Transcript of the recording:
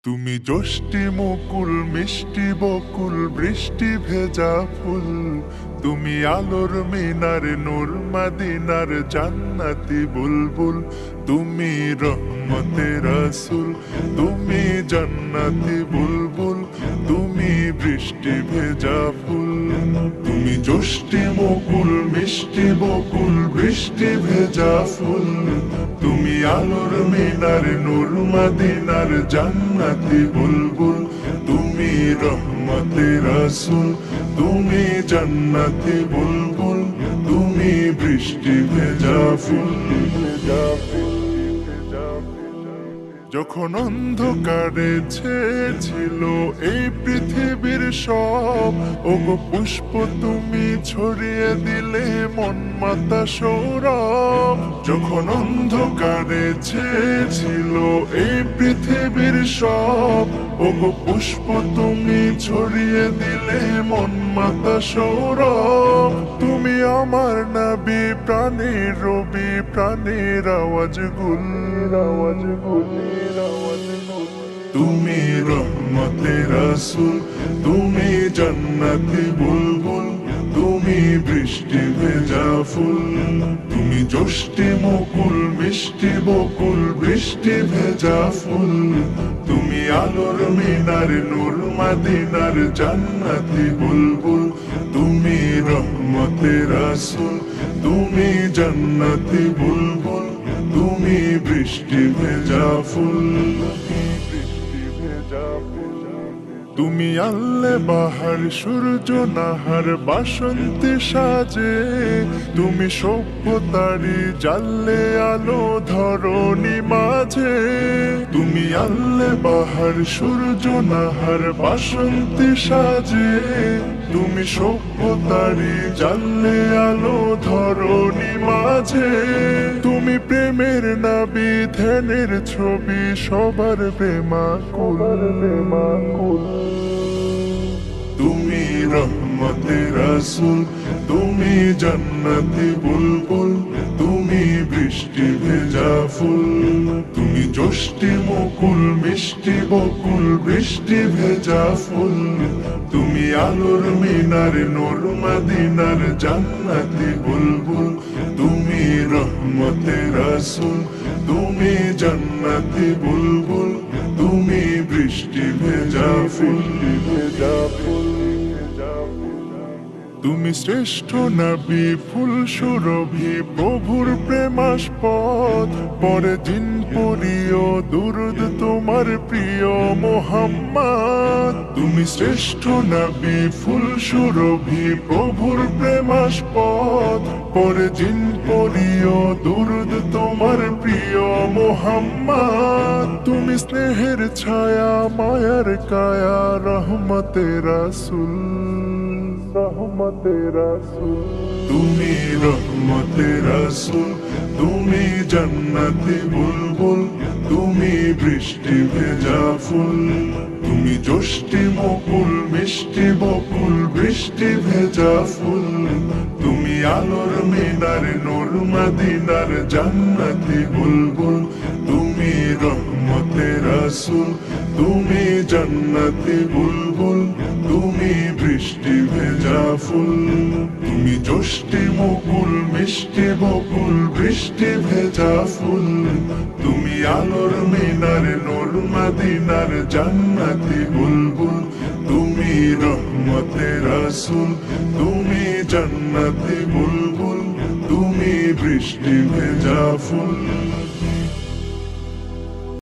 তুমি যষ্টি মুকুল মিষ্টি বকুল বৃষ্টি ভেজা ফুল, তুমি আলোর মিনার নূর মদিনার জান্নাতি বুলবুল। তুমি রহমতের রাসূল, তুমি জান্নাতি বুলবুল, তুমি বৃষ্টি ভেজা ফুল। তুমি যষ্টি মুকুল মিষ্টি বকুল বৃষ্টি ভেজা ফুল, তুমি আলোর মিনার নূর মদিনার জান্নাতি বুলবুল। তুমি রহমতের রাসূল, তুমি জান্নাতি বুলবুল, তুমি বৃষ্টি ভেজা ফুল। যখন অন্ধকারে ছেয়েছিল এই পৃথিবীর সব, ওগো পুষ্প তুমি ছড়িয়ে দিলে মন মাতা সৌরভ। যখন অন্ধকারে ছেয়েছিল এই পৃথিবীর সব, ওগো পুষ্প তুমি ছড়িয়ে দিলে মন মাতা সৌরভ। তুমি আমার নবী প্রাণের রবি প্রাণের আওয়াজ গুল। তুমি রহমতের রাসূল, তুমি জান্নাতি বুলবুল, তুমি বৃষ্টি ভেজা ফুল। তুমি যষ্টি মুকুল মিষ্টি বকুল বৃষ্টি ভেজা ফুল, তুমি আলোর মিনার নূর মদিনার জান্নাতি বুলবুল। তুমি রহমতের রাসূল, তুমি জান্নাতি বুলবুল, তুমি বৃষ্টি ভেজা ফুল। তুমি আল্লে বাহার সূর্য নাহার বাসন্তী সাজে, তুমি সভ্যতারি জাল্লে আলো ধরণী মাঝে। তুমি আল্লে বাহার সূর্য নাহার বাসন্তী সাজে, তুমি সভ্যতারি জাল্লে আলো ধরণী মাঝে। তুমি প্রেমের নবী ধ্যানের ছবি সবার প্রেমাকুল। তুমি রহমতের রাসূল, তুমি জান্নাতি বুলবুল, তুমি বৃষ্টি ভেজা ফুল। তুমি যষ্টি মুকুল মিষ্টি বকুল বৃষ্টি ভেজা ফুল, তুমি আলোর মিনার নূর মদিনার জান্নাতি বুলবুল। তুমি রহমতের রাসূল, তুমি জান্নাতি বুলবুল, তুমি বৃষ্টি ভেজা ফুল। তুমি শ্রেষ্ঠ নবী ফুল সুরভি প্রভুর প্রেমাস্পদ, পরে জিন পরিও দুরুদ তোমার প্রিয় মোহাম্মদ। তুমি শ্রেষ্ঠ নবী ফুল সুরভি প্রভুর প্রেমাস্পদ, পরে জিন পরিও দুরুদ তোমার প্রিয় মোহাম্মদ। তুমি স্নেহের ছায়া মায়ার কায়া রহমতের রাসূল। তুমি রহমতের রাসূল, তুমি জান্নাতি বুলবুল, তুমি বৃষ্টি ভেজা ফুল। তুমি যষ্টি মুকুল মিষ্টি বকুল বৃষ্টি ভেজা ফুল, তুমি আলোর মিনার নূর মদিনার জান্নাতি বুলবুল। তুমি রহমতের রাসূল, তুমি জান্নাতি বুলবুল, তুমি বৃষ্টি ভেজা ফুল। তুমি যষ্টি মুকুল মিষ্টি বকুল বৃষ্টি ভেজা ফুল, তুমি আলোর মিনার নূর মদিনার জান্নাতি বুলবুল। তুমি রহমতের রাসূল, তুমি জান্নাতি বুলবুল, তুমি বৃষ্টি ভেজা ফুল।